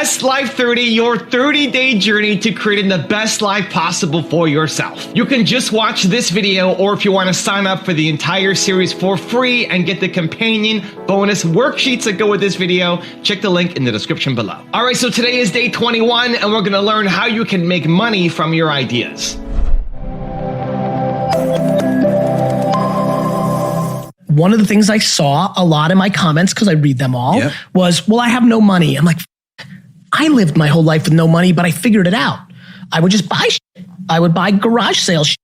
Best Life 30, your 30-day journey to creating the best life possible for yourself. You can just watch this video, or if you want to sign up for the entire series for free and get the companion bonus worksheets that go with this video, check the link in the description below. All right, so today is day 21, and we're going to learn how you can make money from your ideas. One of the things I saw a lot in my comments, because I read them all, was, well, I have no money. I'm like, I lived my whole life with no money, but I figured it out. I would just buy shit. I would buy garage sale shit.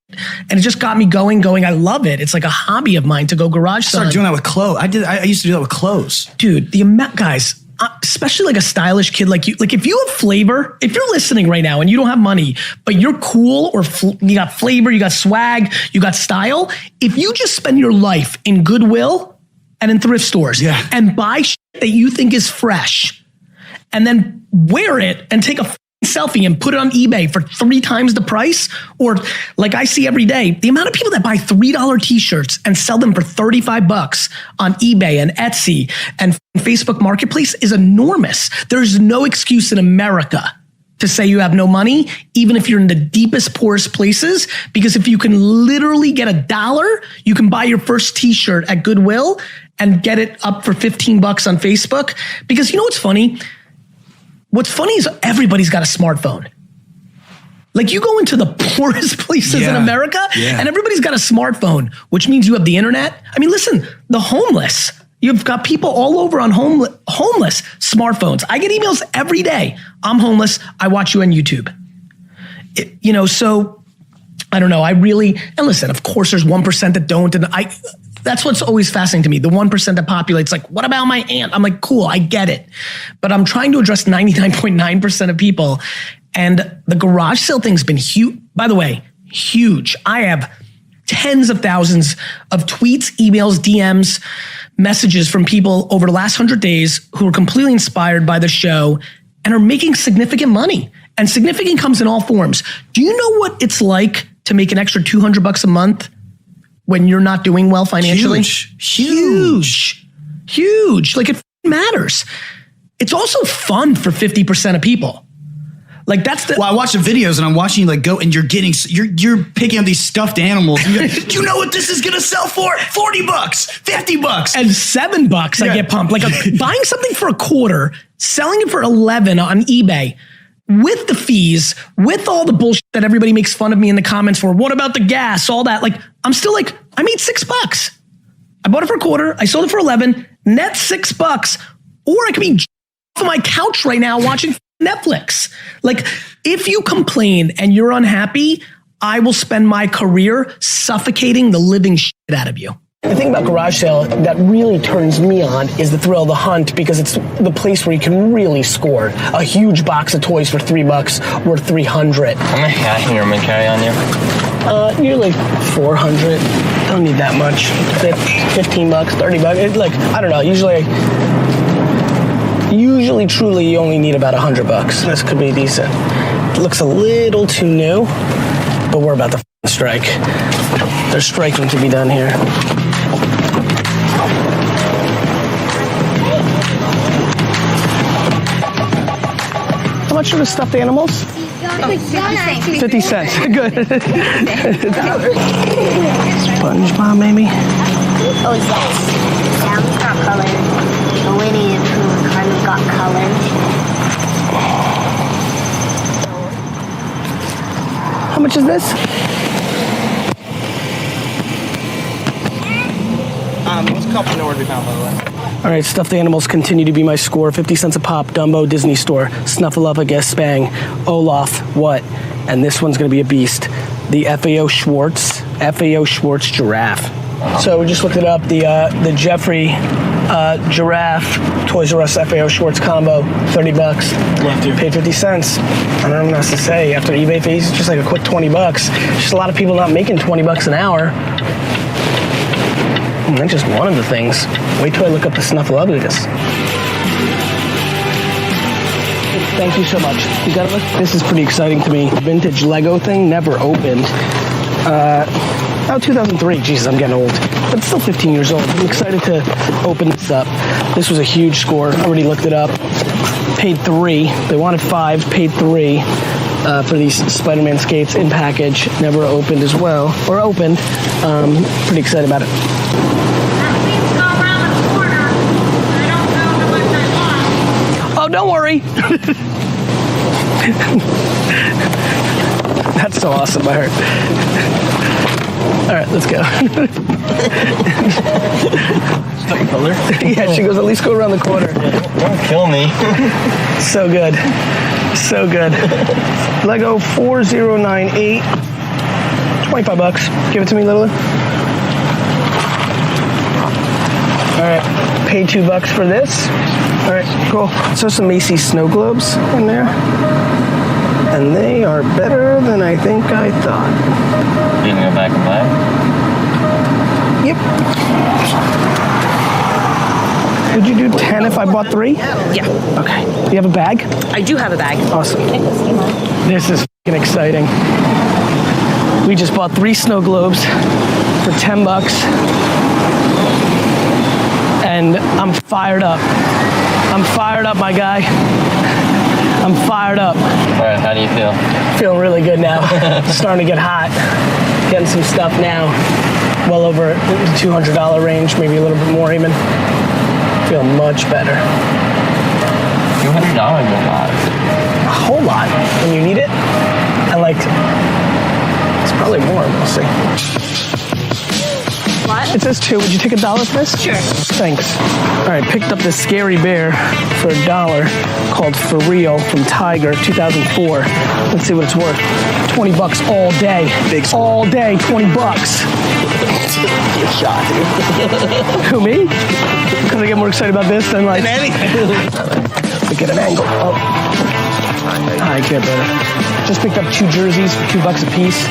And it just got me going. I love it. It's like a hobby of mine to go garage sale. I started doing that with clothes. I used to do that with clothes. Dude, the amount, guys, especially like a stylish kid like you, like if you have flavor, if you're listening right now and you don't have money, but you're cool, or you got flavor, you got swag, you got style, if you just spend your life in Goodwill and in thrift stores and buy shit that you think is fresh and then wear it and take a selfie and put it on eBay for 3 times the price, or like I see every day, the amount of people that buy $3 t-shirts and sell them for $35 on eBay and Etsy and Facebook Marketplace is enormous. There's no excuse in America to say you have no money, even if you're in the deepest, poorest places, because if you can literally get $1, you can buy your first t-shirt at Goodwill and get it up for $15 on Facebook. Because you know what's funny? What's funny is everybody's got a smartphone. Like you go into the poorest places in America and everybody's got a smartphone, which means you have the internet. I mean, listen, the homeless, you've got people all over on homeless smartphones. I get emails every day. I'm homeless. I watch you on YouTube. So I don't know. And listen, of course there's 1% that don't. And that's what's always fascinating to me. The 1% that populates, like, what about my aunt? I'm like, cool, I get it. But I'm trying to address 99.9% of people. And the garage sale thing's been huge. By the way, huge. I have tens of thousands of tweets, emails, DMs, messages from people over the last 100 days who are completely inspired by the show and are making significant money. And significant comes in all forms. Do you know what it's like to make an extra $200 a month when you're not doing well financially? Huge. Like it matters. It's also fun for 50% of people. Like that's the. Well, I watch the videos and I'm watching you like go and you're picking up these stuffed animals. Do you know what this is gonna sell for? $40, $50, and $7. I get pumped. Like buying something for $25, selling it for $11 on eBay. With the fees, with all the bullshit that everybody makes fun of me in the comments for, what about the gas, all that, like, I'm still like, I made $6. I bought it for $25, I sold it for $11, net $6. Or I could be on my couch right now watching Netflix. Like, if you complain and you're unhappy, I will spend my career suffocating the living shit out of you. The thing about garage sale that really turns me on is the thrill of the hunt, because it's the place where you can really score. A huge box of toys for $3 worth $300. How many human carry on you? You're like 400. Don't need that much. $15, $30. Like, I don't know. Usually, truly, you only need about $100. This could be decent. It looks a little too new, but we're about to strike. There's striking to be done here. How much are the stuffed animals? 50 cents. Good. SpongeBob, maybe? Oh, yes. Sam's got color. Winnie the Pooh kind of got color. How much is this? What's a couple more to be found, by the way? All right, stuffed animals continue to be my score. 50 cents a pop. Dumbo, Disney Store. Snuffleupagus, Spang. Olaf, what? And this one's gonna be a beast. The FAO Schwartz giraffe. So we just looked it up. The Jeffrey giraffe Toys R Us FAO Schwartz combo, $30. Love to. Paid 50 cents. I don't know what else to say. After eBay fees, it's just like a quick $20. Just a lot of people not making $20 an hour. And that's just one of the things. Wait till I look up the Snuffleupagus. Thank you so much. You got it? This is pretty exciting to me. Vintage Lego thing, never opened. 2003. Jesus, I'm getting old. But it's still 15 years old. I'm excited to open this up. This was a huge score. I already looked it up. paid $3. They wanted $5, paid $3 for these Spider-Man skates in package. Never opened as well, or opened. Pretty excited about it. Oh, don't worry. That's so awesome, I heard. All right, let's go. Yeah, she goes, at least go around the corner. Don't kill me. So good. So good. Lego 4098. $25. Give it to me, Lily. All right, paid $2 for this. All right, cool. So some Macy's snow globes in there. And they are better than I think I thought. You gonna go back and buy? Yep. Would you do 10 if I bought 3? Yeah, Okay. Do you have a bag? I do have a bag. Awesome. This is f***ing exciting. We just bought 3 snow globes for $10. And I'm fired up. I'm fired up, my guy. I'm fired up. All right, how do you feel? Feeling really good now. Starting to get hot. Getting some stuff now. Well over the $200 range, maybe a little bit more even. Feeling much better. $200 is a lot. A whole lot when you need it. And like, it's probably more, we'll see. What? It says 2. Would you take $1 for this? Sure. Thanks. All right, picked up this scary bear for $1 called For Real from Tiger 2004. Let's see what it's worth. $20 all day. Big score. All day, $20. Get shot, dude. Who, me? Because I get more excited about this than like anything. to get an angle. Oh, I can't better. Just picked up 2 jerseys for $2 a piece.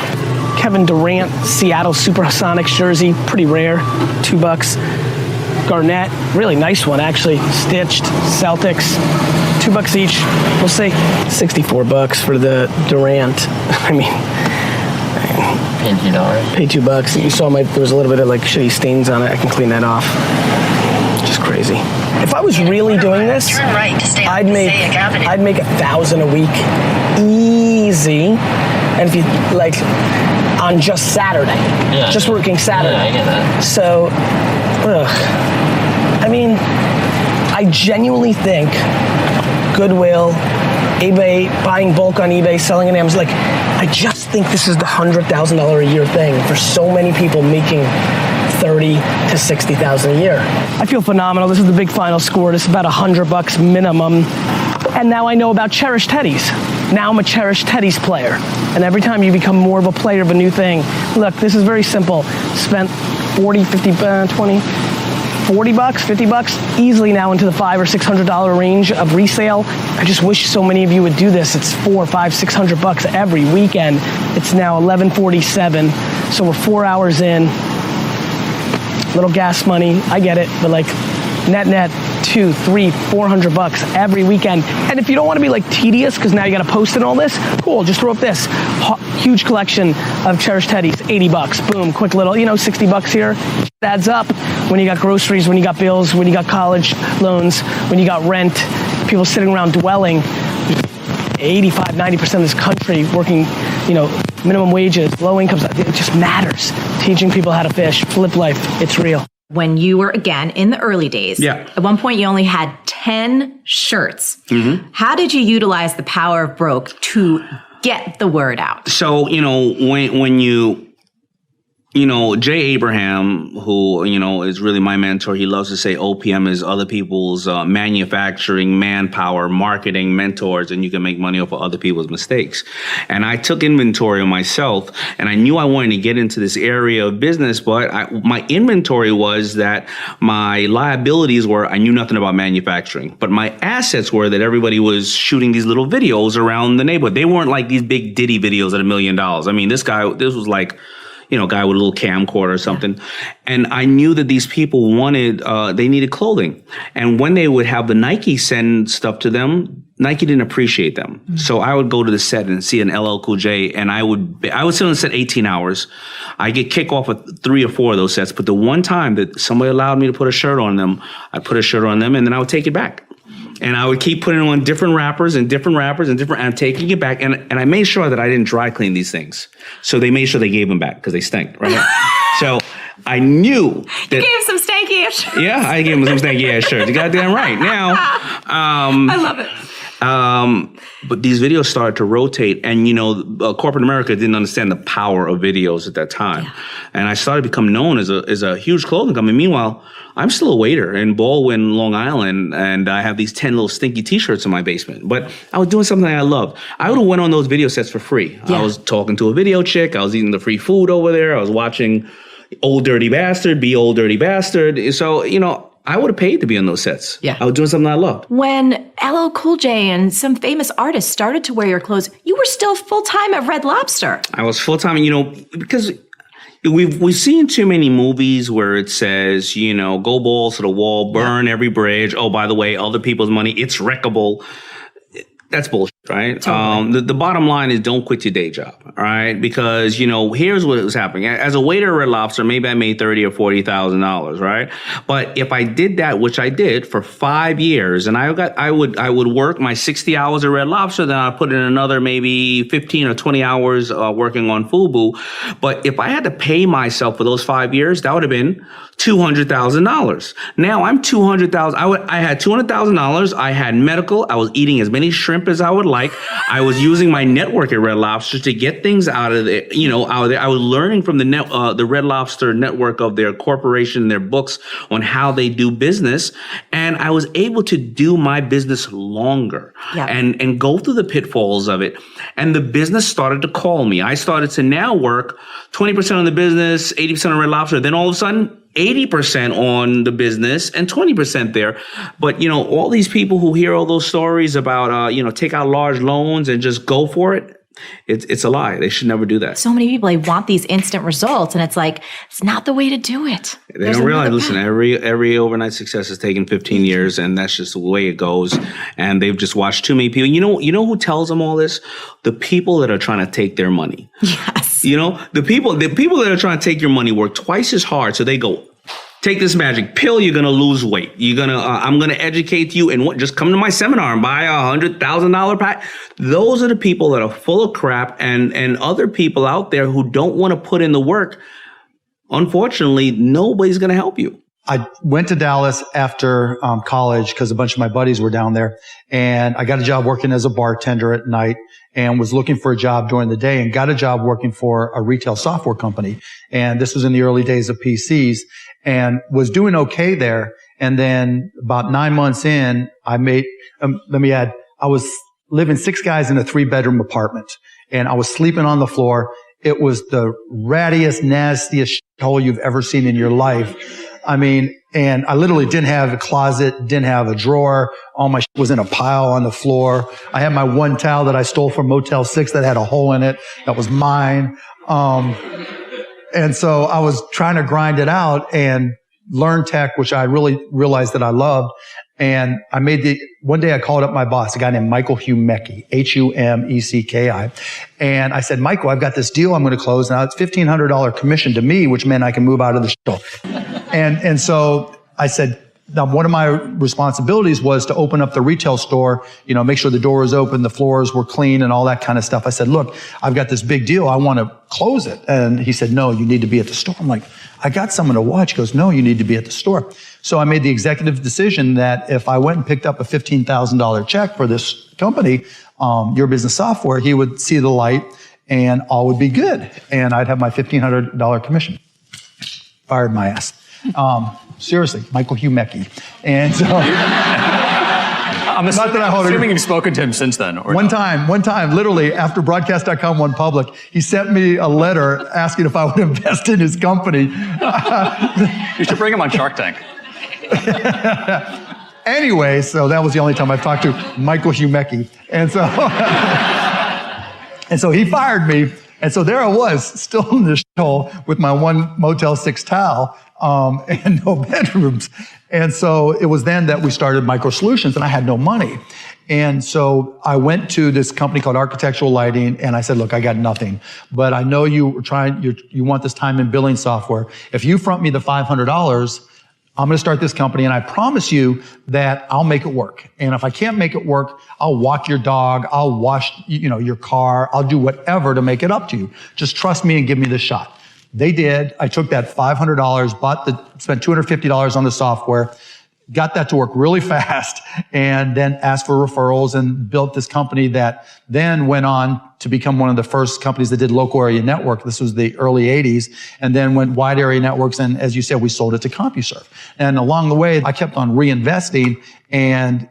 Kevin Durant, Seattle Supersonics jersey, pretty rare, $2. Garnett, really nice one actually, stitched, Celtics, $2 each. We'll say $64 for the Durant. I mean, Paid $2. paid $2. You saw there was a little bit of like shitty stains on it. I can clean that off. Just crazy. If I was really doing this, Turn right to stay on I'd make Passaic Avenue. $1,000 a week, easy. And if you like, on just Saturday, Yeah. just working Saturday. Yeah, I get that. So, I mean, I genuinely think Goodwill, eBay, buying bulk on eBay, selling on Amazon, like, I just think this is the $100,000 a year thing for so many people making $30,000 to $60,000 a year. I feel phenomenal. This is the big final score. This is about $100 minimum. And now I know about Cherish Teddies. Now I'm a Cherish Teddies player. And every time you become more of a player of a new thing, look, this is very simple. Spent 40, 50, 20, $40, $50 easily now into the $500 or $600 range of resale. I just wish so many of you would do this. It's $400, $500, $600 every weekend. It's now 11:47, so we're 4 hours in. Little gas money, I get it, but like net $200, $300, $400 every weekend. And if you don't want to be like tedious because now you got to post and all this, cool, just throw up this huge collection of Cherish Teddies, $80, boom, quick little, $60 here. It adds up when you got groceries, when you got bills, when you got college loans, when you got rent, people sitting around dwelling. 85, 90% of this country working, minimum wages, low incomes. It just matters. Teaching people how to fish, flip life, it's real. When you were, again, in the early days, Yeah. at one point you only had 10 shirts. Mm-hmm. How did you utilize the power of Broke to get the word out? So, when Jay Abraham, who, is really my mentor, he loves to say OPM is other people's manufacturing, manpower, marketing mentors, and you can make money off of other people's mistakes. And I took inventory of myself, and I knew I wanted to get into this area of business, but my inventory was that my liabilities were I knew nothing about manufacturing, but my assets were that everybody was shooting these little videos around the neighborhood. They weren't like these big Diddy videos at $1 million. I mean, this was like, guy with a little camcorder or something. And I knew that these people they needed clothing. And when they would have the Nike send stuff to them, Nike didn't appreciate them. Mm-hmm. So I would go to the set and see an LL Cool J, and I would sit on the set 18 hours. I get kick off with 3 or 4 of those sets. But the one time that somebody allowed me to put a shirt on them, I put a shirt on them, and then I would take it back. And I would keep putting on different wrappers and different wrappers and I'm taking it back. And I made sure that I didn't dry clean these things. So they made sure they gave them back because they stink, right? So I knew that. You gave some stanky ass shirts. Yeah, I gave them some stanky ass shirts. You goddamn right. Now, I love it. but these videos started to rotate, and corporate America didn't understand the power of videos at that time, and I started to become known as a huge clothing company. Meanwhile, I'm still a waiter in Baldwin, Long Island, and I have these 10 little stinky T-shirts in my basement. But I was doing something I loved. I would have went on those video sets for free. Yeah. I was talking to a video chick. I was eating the free food over there. I was watching Old Dirty Bastard, Be Old Dirty Bastard. So I would have paid to be on those sets. Yeah. I was doing something I loved. When LL Cool J and some famous artists started to wear your clothes, you were still full-time at Red Lobster. I was full-time, because we've seen too many movies where it says, go balls to the wall, burn every bridge. Oh, by the way, other people's money, it's wreckable. That's bullshit, right? Totally. The bottom line is don't quit your day job, all right? Because, here's what was happening. As a waiter at Red Lobster, maybe I made $30,000 or $40,000, right? But if I did that, which I did for 5 years, and I would work my 60 hours at Red Lobster, then I'd put in another maybe 15 or 20 hours working on FUBU. But if I had to pay myself for those 5 years, that would have been $200,000. Now I'm $200,000. I had $200,000. I had medical. I was eating as many shrimp as I would like. I was using my network at Red Lobster to get things out of there. I was learning from the Red Lobster network of their corporation, their books on how they do business, and I was able to do my business longer and go through the pitfalls of it. And the business started to call me. I started to now work 20% on the business, 80% on Red Lobster. Then all of a sudden, 80% on the business and 20% there. But, all these people who hear all those stories about, take out large loans and just go for it. It's a lie. They should never do that. So many people want these instant results, and it's like, it's not the way to do it. They don't realize, listen, every overnight success has taken 15 years, and that's just the way it goes. And they've just watched too many people. You know who tells them all this? The people that are trying to take their money. Yes. The people that are trying to take your money work twice as hard. So they go, take this magic pill. You're going to lose weight. I'm going to educate you and just come to my seminar and buy a $100,000 pack. Those are the people that are full of crap, and other people out there who don't want to put in the work. Unfortunately, nobody's going to help you. I went to Dallas after college because a bunch of my buddies were down there, and I got a job working as a bartender at night and was looking for a job during the day and got a job working for a retail software company. And this was in the early days of PCs and was doing okay there. And then about 9 months in, I made, let me add, I was living 6 guys in a 3-bedroom apartment, and I was sleeping on the floor. It was the rattiest, nastiest hole you've ever seen in your life. I mean, and I literally didn't have a closet, didn't have a drawer. All my shit was in a pile on the floor. I had my one towel that I stole from Motel 6 that had a hole in it. That was mine. And so I was trying to grind it out and learn tech, which I really realized that I loved. And I one day I called up my boss, a guy named Michael Humecki, Humecki. And I said, Michael, I've got this deal I'm going to close. Now it's $1,500 commission to me, which meant I can move out of the show. And so I said, now one of my responsibilities was to open up the retail store, make sure the door was open, the floors were clean and all that kind of stuff. I said, look, I've got this big deal. I want to close it. And he said, no, you need to be at the store. I'm like, I got someone to watch. He goes, no, you need to be at the store. So I made the executive decision that if I went and picked up a $15,000 check for this company, Your Business Software, he would see the light and all would be good. And I'd have my $1,500 commission. Fired my ass. Seriously, Michael Humecki. And so, I'm assuming you've spoken to him since then. Or one time, literally after Broadcast.com went public, he sent me a letter asking if I would invest in his company. You should bring him on Shark Tank. Anyway, so that was the only time I've talked to Michael Humecki. And so he fired me. And so there I was, still in this hole with my one Motel 6 towel, and no bedrooms. And so it was then that we started Micro Solutions, and I had no money. And so I went to this company called Architectural Lighting, and I said, look, I got nothing, but I know you want this time and billing software. If you front me the $500, I'm going to start this company, and I promise you that I'll make it work. And if I can't make it work, I'll walk your dog, I'll wash, your car, I'll do whatever to make it up to you. Just trust me and give me the shot. They did. I took that $500, spent $250 on the software, got that to work really fast, and then asked for referrals and built this company that then went on to become one of the first companies that did local area network. This was the early 80s, and then went wide area networks. And as you said, we sold it to CompuServe. And along the way, I kept on reinvesting. And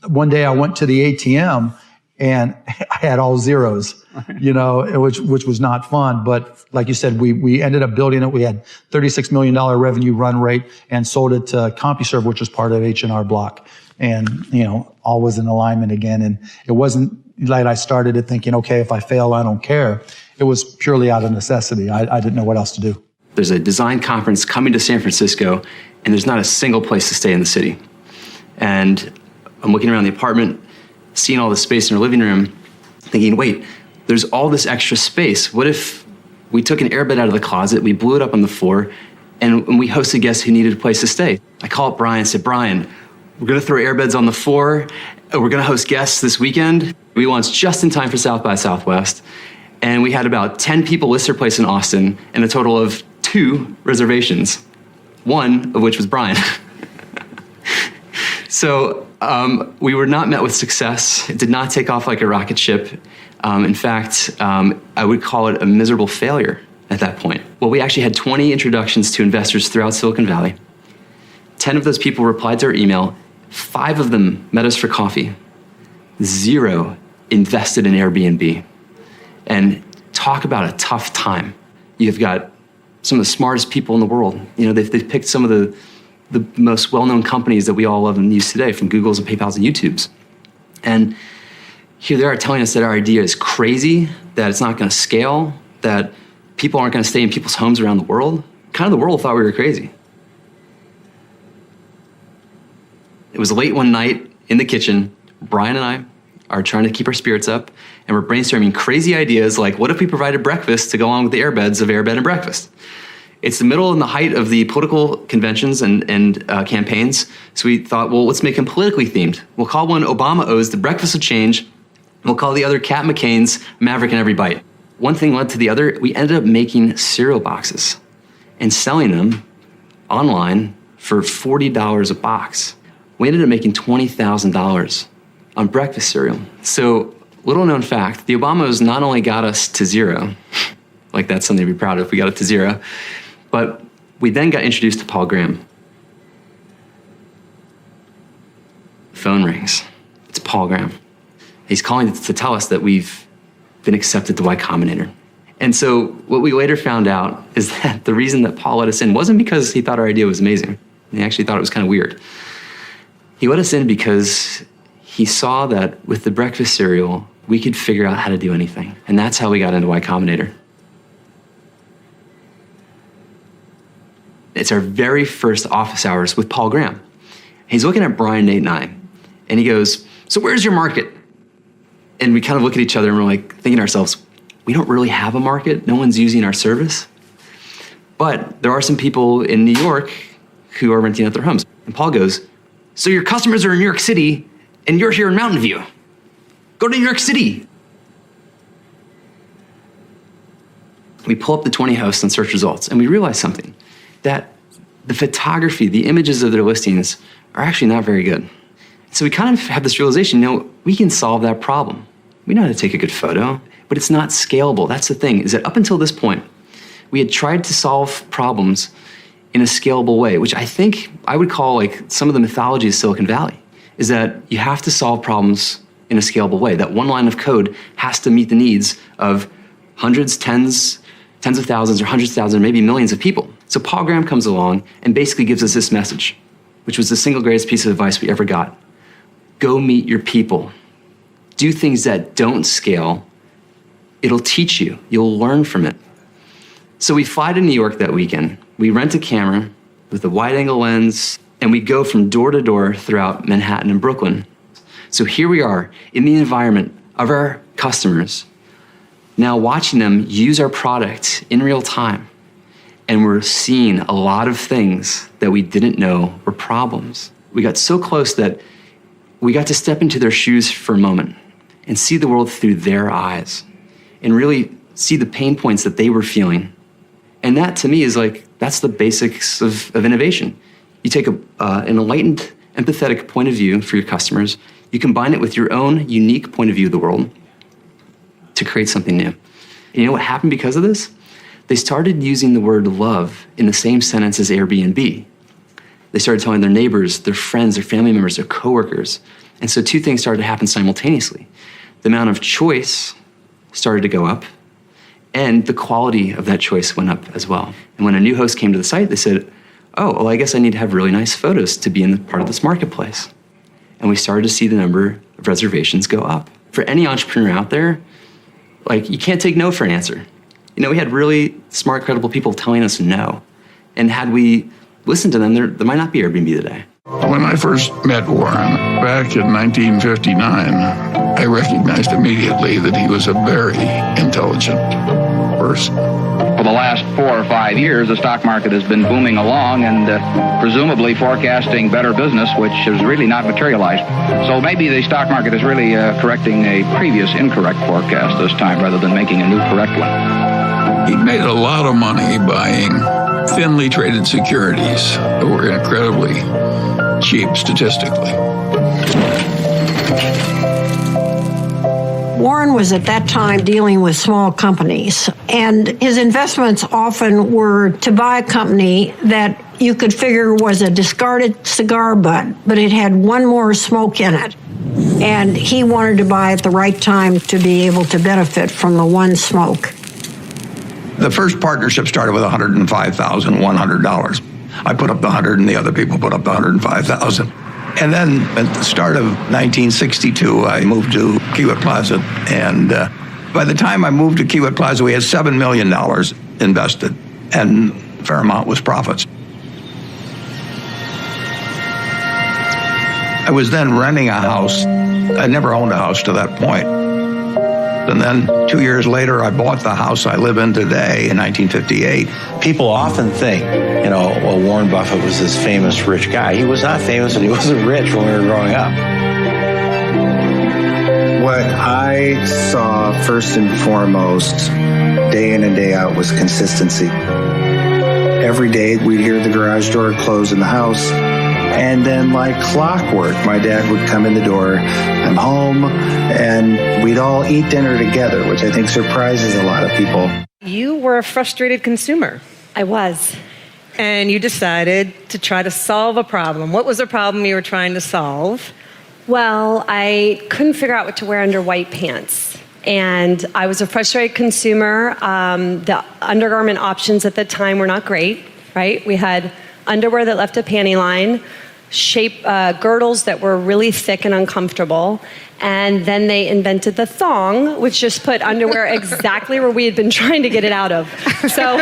one day I went to the ATM and I had all zeros, which was not fun. But like you said, we ended up building it. We had $36 million revenue run rate and sold it to CompuServe, which was part of H&R Block. And, all was in alignment again. And it wasn't like I started it thinking, okay, if I fail, I don't care. It was purely out of necessity. I didn't know what else to do. There's a design conference coming to San Francisco, and there's not a single place to stay in the city. And I'm looking around the apartment, seeing all the space in our living room, thinking, wait, there's all this extra space. What if we took an airbed out of the closet, we blew it up on the floor, and we hosted guests who needed a place to stay? I called Brian and said, Brian, we're going to throw airbeds on the floor. We're going to host guests this weekend. We launched just in time for South by Southwest. And we had about 10 people list their place in Austin and a total of 2 reservations, one of which was Brian. So we were not met with success. It did not take off like a rocket ship. In fact, I would call it a miserable failure at that point. Well, we actually had 20 introductions to investors throughout Silicon Valley. 10 of those people replied to our email. 5 of them met us for coffee. 0 invested in Airbnb. And talk about a tough time. You've got some of the smartest people in the world. They've picked some of the most well-known companies that we all love and use today, from Google's and PayPal's and YouTube's. And here they are telling us that our idea is crazy, that it's not going to scale, that people aren't going to stay in people's homes around the world. Kind of the world thought we were crazy. It was late one night in the kitchen. Brian and I are trying to keep our spirits up, and we're brainstorming crazy ideas like, what if we provided breakfast to go along with the airbeds of Airbed and Breakfast? It's the middle and the height of the political conventions and campaigns. So we thought, well, let's make them politically themed. We'll call one Obama O's The Breakfast of Change. We'll call the other Cat McCain's Maverick in Every Bite. One thing led to the other. We ended up making cereal boxes and selling them online for $40 a box. We ended up making $20,000 on breakfast cereal. So, little known fact, the Obamas not only got us to 0, like that's something to be proud of, we got it to 0, but we then got introduced to Paul Graham. Phone rings. It's Paul Graham. He's calling to tell us that we've been accepted to Y Combinator. And so what we later found out is that the reason that Paul let us in wasn't because he thought our idea was amazing. He actually thought it was kind of weird. He let us in because he saw that with the breakfast cereal, we could figure out how to do anything. And that's how we got into Y Combinator. It's our very first office hours with Paul Graham. He's looking at Brian, Nate, and I, and he goes, so where's your market? And we kind of look at each other and we're like thinking to ourselves, we don't really have a market. No one's using our service. But there are some people in New York who are renting out their homes. And Paul goes, so your customers are in New York City and you're here in Mountain View. Go to New York City. We pull up the 20 hosts and search results and we realize something, that the photography, the images of their listings are actually not very good. So we kind of have this realization, we can solve that problem. We know how to take a good photo, but it's not scalable. That's the thing, is that up until this point, we had tried to solve problems in a scalable way, which I think I would call like some of the mythology of Silicon Valley, is that you have to solve problems in a scalable way. That one line of code has to meet the needs of hundreds, tens of thousands, or hundreds of thousands, or maybe millions of people. So Paul Graham comes along and basically gives us this message, which was the single greatest piece of advice we ever got. Go meet your people. Do things that don't scale. It'll teach you. You'll learn from it. So we fly to New York that weekend. We rent a camera with a wide-angle lens, and we go from door to door throughout Manhattan and Brooklyn. So here we are in the environment of our customers, now watching them use our product in real time. And we're seeing a lot of things that we didn't know were problems. We got so close that we got to step into their shoes for a moment and see the world through their eyes and really see the pain points that they were feeling. And that, to me, is like, that's the basics of innovation. You take an enlightened, empathetic point of view for your customers, you combine it with your own unique point of view of the world to create something new. And you know what happened because of this? They started using the word love in the same sentence as Airbnb. They started telling their neighbors, their friends, their family members, their coworkers. And so two things started to happen simultaneously. The amount of choice started to go up, and the quality of that choice went up as well. And when a new host came to the site, they said, oh, well, I guess I need to have really nice photos to be in the part of this marketplace. And we started to see the number of reservations go up. For any entrepreneur out there, like, you can't take no for an answer. You know, we had really smart, credible people telling us no. And had we listened to them, there might not be Airbnb today. When I first met Warren back in 1959, I recognized immediately that he was a very intelligent person. For the last 4 or 5 years, the stock market has been booming along and presumably forecasting better business, which has really not materialized. So maybe the stock market is really correcting a previous incorrect forecast this time rather than making a new correct one. He made a lot of money buying thinly traded securities that were incredibly cheap statistically. Warren was at that time dealing with small companies, and his investments often were to buy a company that you could figure was a discarded cigar butt, but it had one more smoke in it. And he wanted to buy at the right time to be able to benefit from the one smoke. The first partnership started with $105,100. I put up the 100 and the other people put up the 105,000. And then at the start of 1962, I moved to Kiewit Plaza. And by the time I moved to Kiewit Plaza, we had $7 million invested, and a fair amount was profits. I was then renting a house. I never owned a house to that point. And then 2 years later, I bought the house I live in today in 1958. People often think, you know, well, Warren Buffett was this famous rich guy. He was not famous and he wasn't rich when we were growing up. What I saw first and foremost, day in and day out, was consistency. Every day we'd hear the garage door close in the house. And then, like clockwork, my dad would come in the door, I'm home, and we'd all eat dinner together, which I think surprises a lot of people. You were a frustrated consumer. I was. And you decided to try to solve a problem. What was the problem you were trying to solve? Well, I couldn't figure out what to wear under white pants. And I was a frustrated consumer. The undergarment options at the time were not great, right? We had underwear that left a panty line, girdles that were really thick and uncomfortable, and then they invented the thong, which just put underwear exactly where we had been trying to get it out of. So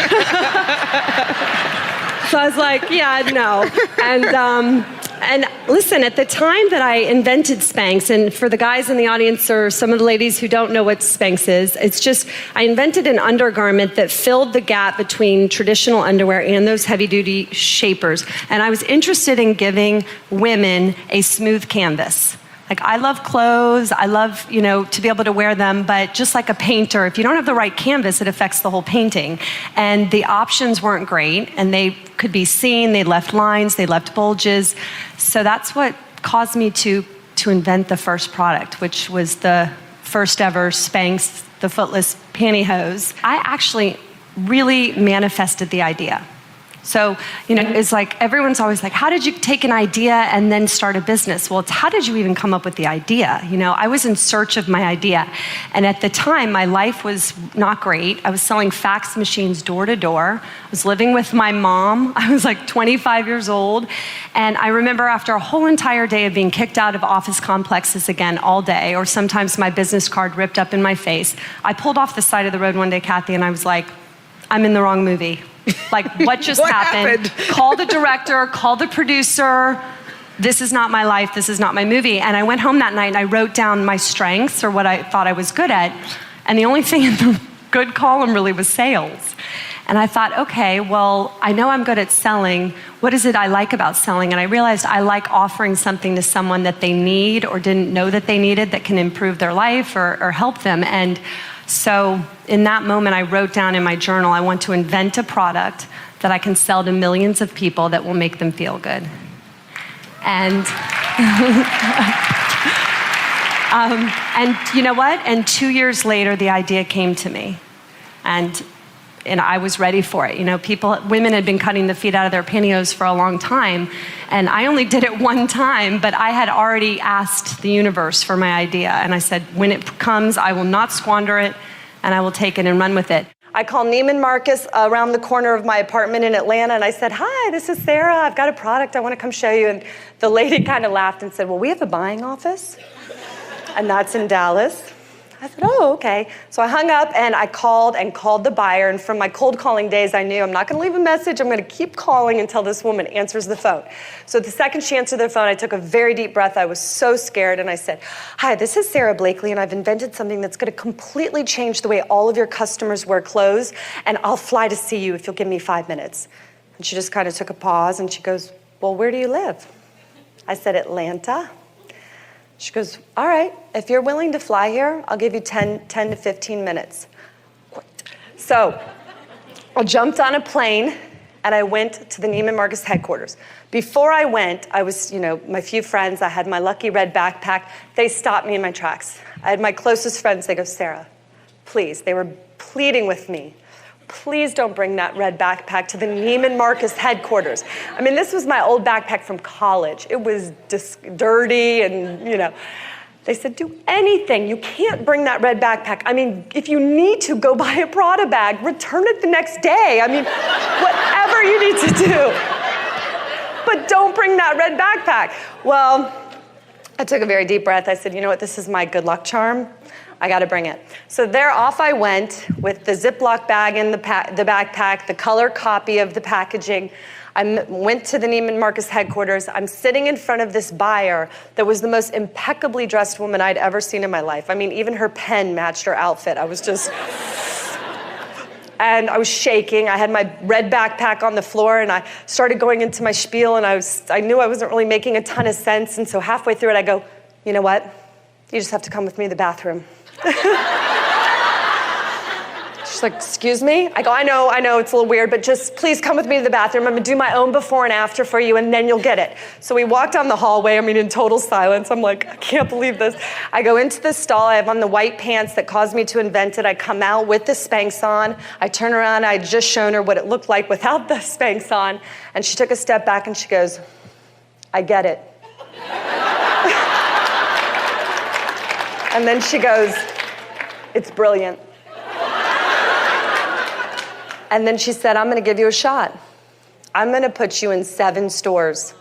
I was like, yeah, no. And listen, at the time that I invented Spanx, and for the guys in the audience or some of the ladies who don't know what Spanx is, it's just, I invented an undergarment that filled the gap between traditional underwear and those heavy-duty shapers. And I was interested in giving women a smooth canvas. Like, I love clothes, I love, you know, to be able to wear them, but just like a painter, if you don't have the right canvas, it affects the whole painting. And the options weren't great, and they could be seen, they left lines, they left bulges. So that's what caused me to invent the first product, which was the first ever Spanx, the footless pantyhose. I actually really manifested the idea. So, you know, it's like everyone's always like, how did you take an idea and then start a business? Well, it's how did you even come up with the idea? You know, I was in search of my idea. And at the time, my life was not great. I was selling fax machines door to door. I was living with my mom. I was like 25 years old. And I remember after a whole entire day of being kicked out of office complexes again all day, or sometimes my business card ripped up in my face, I pulled off the side of the road one day, Kathy, and I was like, I'm in the wrong movie. Like, what just happened? Call the director, call the producer. This is not my life. This is not my movie. And I went home that night and I wrote down my strengths, or what I thought I was good at. And the only thing in the good column really was sales. And I thought, okay, well, I know I'm good at selling. What is it I like about selling? And I realized I like offering something to someone that they need or didn't know that they needed that can improve their life or help them. And so in that moment, I wrote down in my journal, I want to invent a product that I can sell to millions of people that will make them feel good. And and you know what? And 2 years later, the idea came to me. And I was ready for it. You know, women had been cutting the feet out of their pantyhose for a long time. And I only did it one time, but I had already asked the universe for my idea. And I said, when it comes, I will not squander it, and I will take it and run with it. I called Neiman Marcus around the corner of my apartment in Atlanta, and I said, hi, this is Sarah. I've got a product I want to come show you. And the lady kind of laughed and said, well, we have a buying office, and that's in Dallas. I said, oh, okay. So I hung up and I called the buyer. And from my cold calling days, I knew I'm not going to leave a message. I'm going to keep calling until this woman answers the phone. So the second she answered the phone, I took a very deep breath. I was so scared. And I said, hi, this is Sarah Blakely. And I've invented something that's going to completely change the way all of your customers wear clothes. And I'll fly to see you if you'll give me 5 minutes. And she just kind of took a pause. And she goes, well, where do you live? I said, Atlanta. She goes, all right, if you're willing to fly here, I'll give you 10 to 15 minutes. So I jumped on a plane and I went to the Neiman Marcus headquarters. Before I went, I was, my few friends, I had my lucky red backpack. They stopped me in my tracks. I had my closest friends. They go, Sarah, please. They were pleading with me. Please don't bring that red backpack to the Neiman Marcus headquarters. I mean, this was my old backpack from college. It was dirty and, They said, do anything. You can't bring that red backpack. I mean, if you need to, go buy a Prada bag. Return it the next day. I mean, whatever you need to do. But don't bring that red backpack. Well, I took a very deep breath. I said, you know what? This is my good luck charm. I got to bring it. So there off I went with the Ziploc bag in the backpack, the color copy of the packaging. I went to the Neiman Marcus headquarters. I'm sitting in front of this buyer that was the most impeccably dressed woman I'd ever seen in my life. I mean, even her pen matched her outfit. I was just... And I was shaking. I had my red backpack on the floor, and I started going into my spiel, and I knew I wasn't really making a ton of sense, and so halfway through it, I go, you know what? You just have to come with me to the bathroom. She's like, excuse me? I go, I know, it's a little weird, but just please come with me to the bathroom. I'm gonna do my own before and after for you, and then you'll get it. So we walk down the hallway, in total silence. I'm like, I can't believe this. I go into the stall, I have on the white pants that caused me to invent it. I come out with the Spanx on. I turn around, I had just shown her what it looked like without the Spanx on, and she took a step back and she goes, I get it. And then she goes, it's brilliant. And then she said, I'm gonna give you a shot. I'm gonna put you in 7 stores.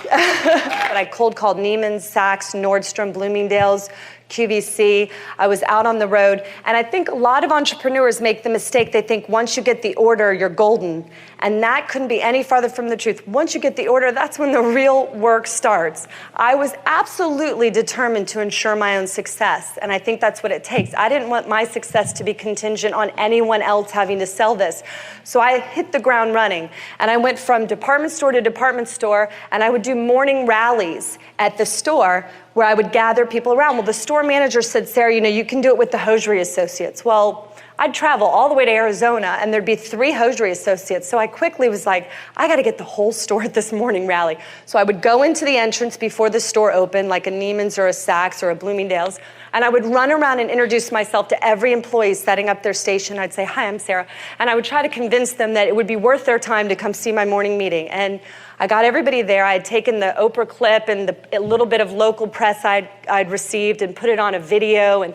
But I cold called Neiman's, Saks, Nordstrom, Bloomingdale's, QVC. I was out on the road. And I think a lot of entrepreneurs make the mistake. They think once you get the order, you're golden. And that couldn't be any farther from the truth. Once you get the order, that's when the real work starts. I was absolutely determined to ensure my own success. And I think that's what it takes. I didn't want my success to be contingent on anyone else having to sell this. So I hit the ground running. And I went from department store to department store, and I would do morning rallies at the store where I would gather people around. Well, the store manager said, Sarah, you can do it with the hosiery associates. Well, I'd travel all the way to Arizona, and there'd be 3 hosiery associates. So I quickly was like, I got to get the whole store at this morning rally. So I would go into the entrance before the store opened, like a Neiman's or a Saks or a Bloomingdale's, and I would run around and introduce myself to every employee setting up their station. I'd say, hi, I'm Sarah. And I would try to convince them that it would be worth their time to come see my morning meeting. And I got everybody there. I had taken the Oprah clip and a little bit of local press I'd received and put it on a video and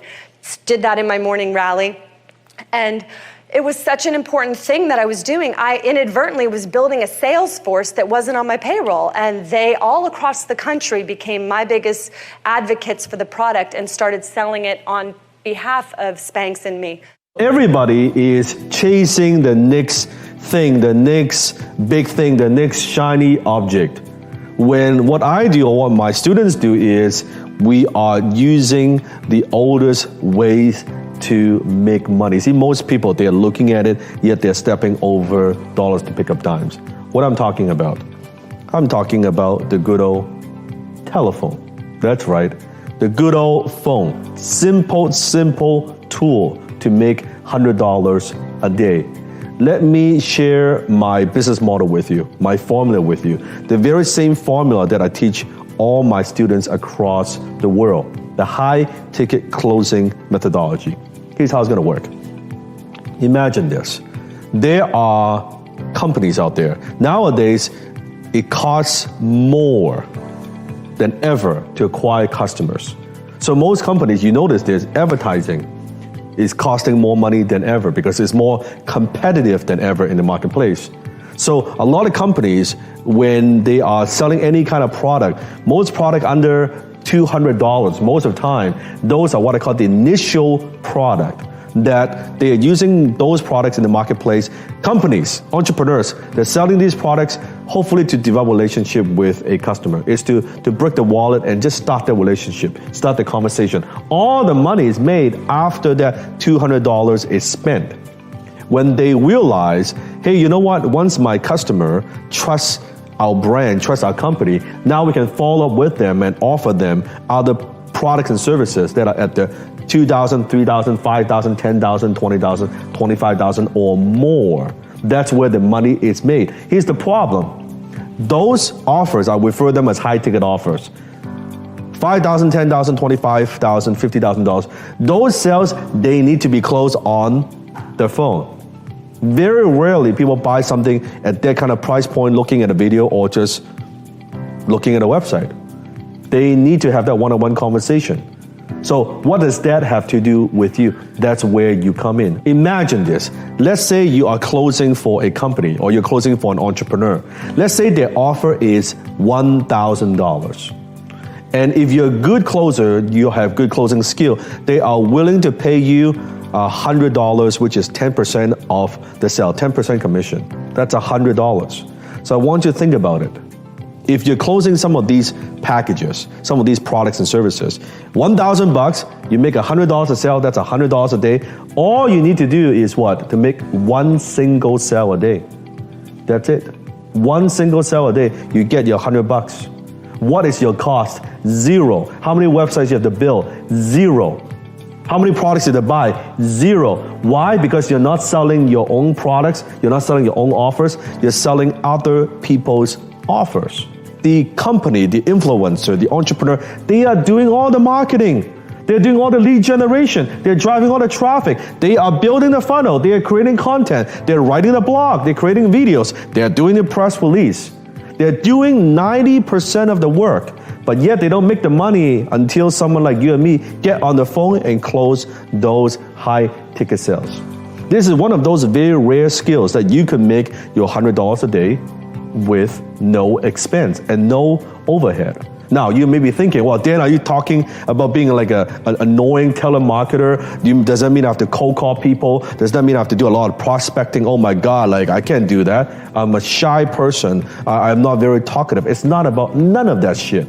did that in my morning rally. And it was such an important thing that I was doing. I inadvertently was building a sales force that wasn't on my payroll. And they all across the country became my biggest advocates for the product and started selling it on behalf of Spanx and me. Everybody is chasing the next thing, the next big thing, the next shiny object. When what I do or what my students do is we are using the oldest ways to make money. See, most people, they're looking at it, yet they're stepping over dollars to pick up dimes. What I'm talking about? I'm talking about the good old telephone. That's right, the good old phone. Simple tool to make $100 a day. Let me share my business model with you, my formula with you. The very same formula that I teach all my students across the world. The high ticket closing methodology. Here's how it's gonna work. Imagine this. There are companies out there. Nowadays, it costs more than ever to acquire customers. So most companies, you notice there's advertising is costing more money than ever because it's more competitive than ever in the marketplace. So a lot of companies, when they are selling any kind of product, most product under $200, most of the time, those are what I call the initial product, that they are using those products in the marketplace. Companies, entrepreneurs, they're selling these products hopefully to develop a relationship with a customer. It's to break the wallet and just start the relationship, start the conversation. All the money is made after that $200 is spent. When they realize, hey, you know what, once my customer trusts our brand, trusts our company, now we can follow up with them and offer them other products and services that are at the $2,000, $3,000, $5,000, $10,000, $20,000, $25,000 or more. That's where the money is made. Here's the problem. Those offers, I refer them as high ticket offers. $5,000, $10,000, $25,000, $50,000. Those sales, they need to be closed on the phone. Very rarely people buy something at that kind of price point looking at a video or just looking at a website. They need to have that one-on-one conversation. So what does that have to do with you? That's where you come in. Imagine this. Let's say you are closing for a company or you're closing for an entrepreneur. Let's say their offer is $1,000. And if you're a good closer, you have good closing skill, they are willing to pay you $100, which is 10% of the sale, 10% commission. That's $100. So I want you to think about it. If you're closing some of these packages, some of these products and services, $1,000, you make $100 a sale, that's $100 a day. All you need to do is what? To make one single sale a day. That's it. One single sale a day, you get your $100. What is your cost? Zero. How many websites you have to build? Zero. How many products did they buy? Zero. Why? Because you're not selling your own products, you're not selling your own offers, you're selling other people's offers. The company, the influencer, the entrepreneur, they are doing all the marketing. They're doing all the lead generation. They're driving all the traffic. They are building the funnel. They are creating content. They're writing a blog. They're creating videos. They're doing the press release. They're doing 90% of the work. But yet they don't make the money until someone like you and me get on the phone and close those high ticket sales. This is one of those very rare skills that you can make your $100 a day with no expense and no overhead. Now, you may be thinking, well, Dan, are you talking about being like an annoying telemarketer? Does that mean I have to cold call people? Does that mean I have to do a lot of prospecting? Oh my God, like I can't do that. I'm a shy person. I'm not very talkative. It's not about none of that shit.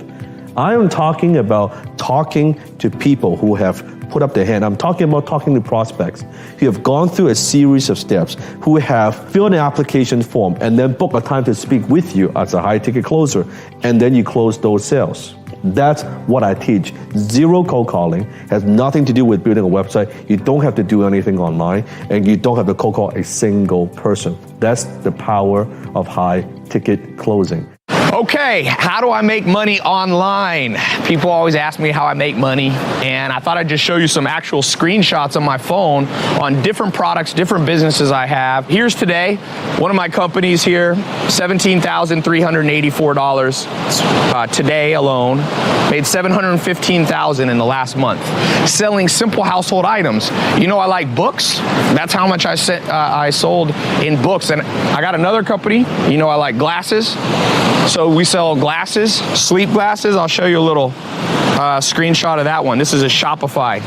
I am talking about talking to people who have put up their hand. I'm talking about talking to prospects who have gone through a series of steps, who have filled an application form and then book a time to speak with you as a high ticket closer, and then you close those sales. That's what I teach. Zero cold calling, has nothing to do with building a website. You don't have to do anything online, and you don't have to cold call a single person. That's the power of high ticket closing. Okay, how do I make money online? People always ask me how I make money, and I thought I'd just show you some actual screenshots on my phone on different products, different businesses I have. Here's today, one of my companies here, $17,384 today alone. Made $715,000 in the last month. Selling simple household items. You know I like books. That's how much I sold in books. And I got another company, you know I like glasses. So we sell glasses, sleep glasses. I'll show you a little screenshot of that one. This is a Shopify.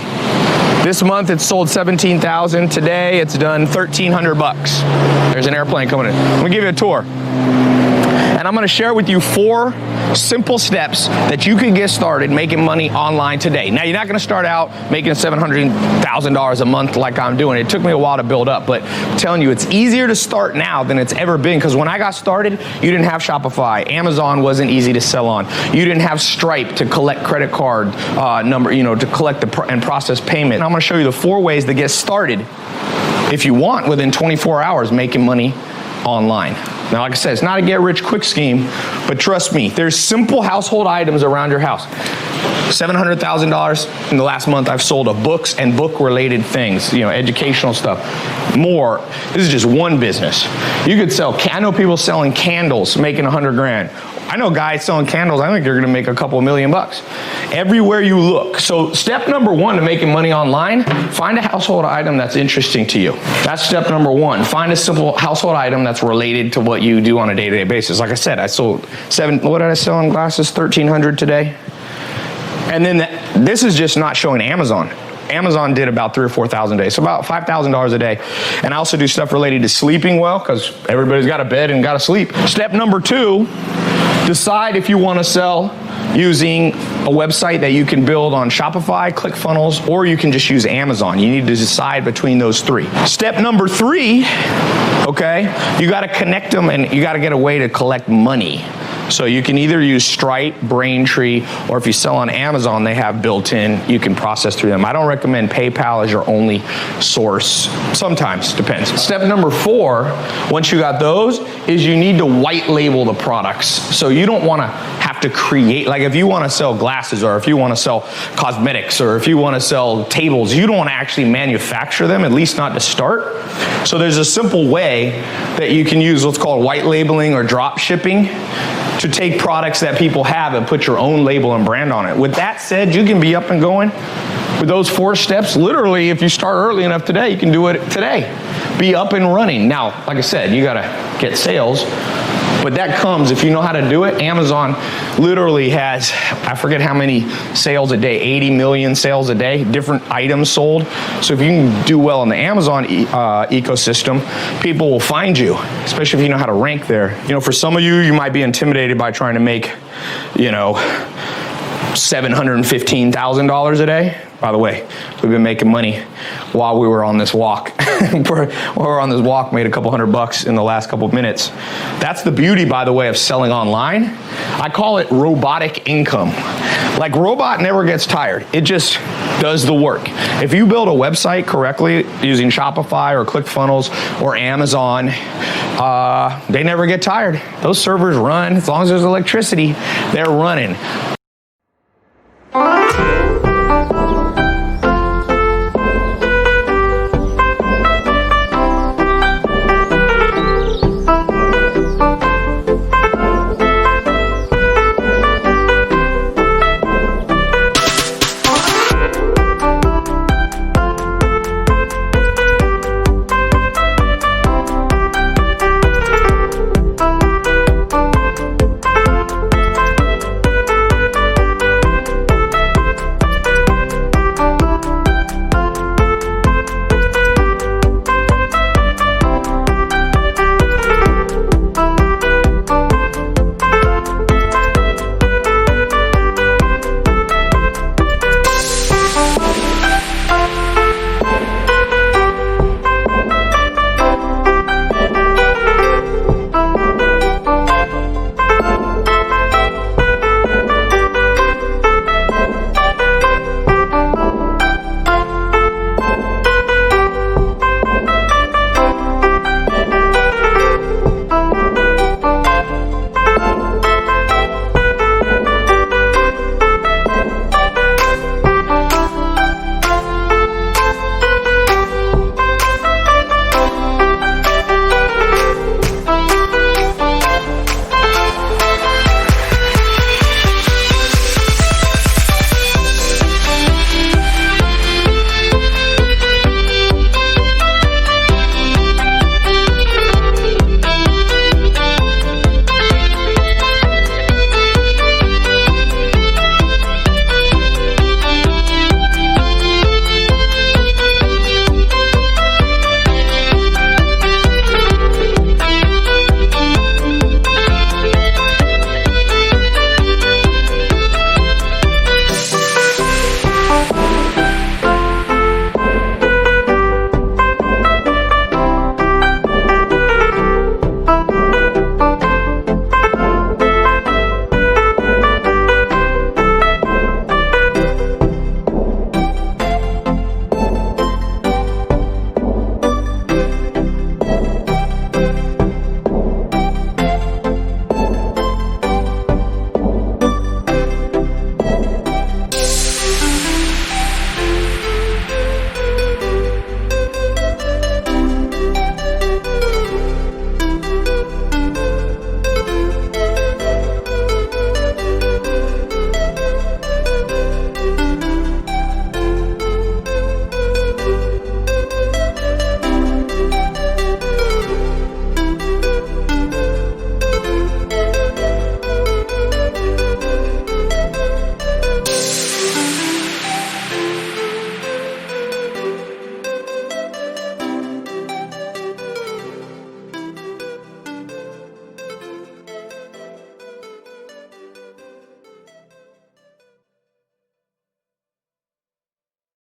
This month it sold $17,000. Today it's done $1,300. There's an airplane coming in. Let me give you a tour. And I'm gonna share with you 4 simple steps that you can get started making money online today. Now, you're not gonna start out making $700,000 a month like I'm doing. It took me a while to build up, but I'm telling you, it's easier to start now than it's ever been, because when I got started, you didn't have Shopify. Amazon wasn't easy to sell on. You didn't have Stripe to collect credit card number, to collect and process payment. And I'm gonna show you the 4 ways to get started, if you want, within 24 hours making money online. Now, like I said, it's not a get-rich-quick scheme, but trust me, there's simple household items around your house. $700,000 in the last month. I've sold of books and book-related things, educational stuff. More. This is just one business. You could sell. I know people selling candles, making $100,000. I know guys selling candles. I think they're going to make a couple $1 million. Everywhere you look. So step number 1 to making money online: find a household item that's interesting to you. That's step number 1. Find a simple household item that's related to what you do on a day-to-day basis. Like I said, I sold what did I sell in glasses? 1,300 today. And then this is just not showing Amazon. Amazon did about 3,000 or 4,000 a day, so about $5,000 a day. And I also do stuff related to sleeping well, because everybody's got a bed and got to sleep. Step number 2, decide if you want to sell using a website that you can build on Shopify, ClickFunnels, or you can just use Amazon. You need to decide between those 3. Step number 3, okay, you got to connect them, and you got to get a way to collect money. So you can either use Stripe, Braintree, or if you sell on Amazon, they have built-in, you can process through them. I don't recommend PayPal as your only source. Sometimes, depends. Step number 4, once you got those, is you need to white label the products. So you don't want to have to create, like if you want to sell glasses, or if you want to sell cosmetics, or if you want to sell tables, you don't want to actually manufacture them, at least not to start. So there's a simple way that you can use what's called white labeling or drop shipping, to take products that people have and put your own label and brand on it. With that said, you can be up and going with those 4 steps. Literally, if you start early enough today, you can do it today. Be up and running. Now, like I said, you gotta get sales, but that comes if you know how to do it. Amazon literally has, I forget how many sales a day, 80 million sales a day, different items sold. So if you can do well in the Amazon ecosystem, people will find you, especially if you know how to rank there. For some of you, you might be intimidated by trying to make, $715,000 a day. By the way, we've been making money while we were on this walk. While we were on this walk, made a couple $100 in the last couple of minutes. That's the beauty, by the way, of selling online. I call it robotic income. Like, robot never gets tired. It just does the work. If you build a website correctly using Shopify or ClickFunnels or Amazon, they never get tired. Those servers run. As long as there's electricity, they're running.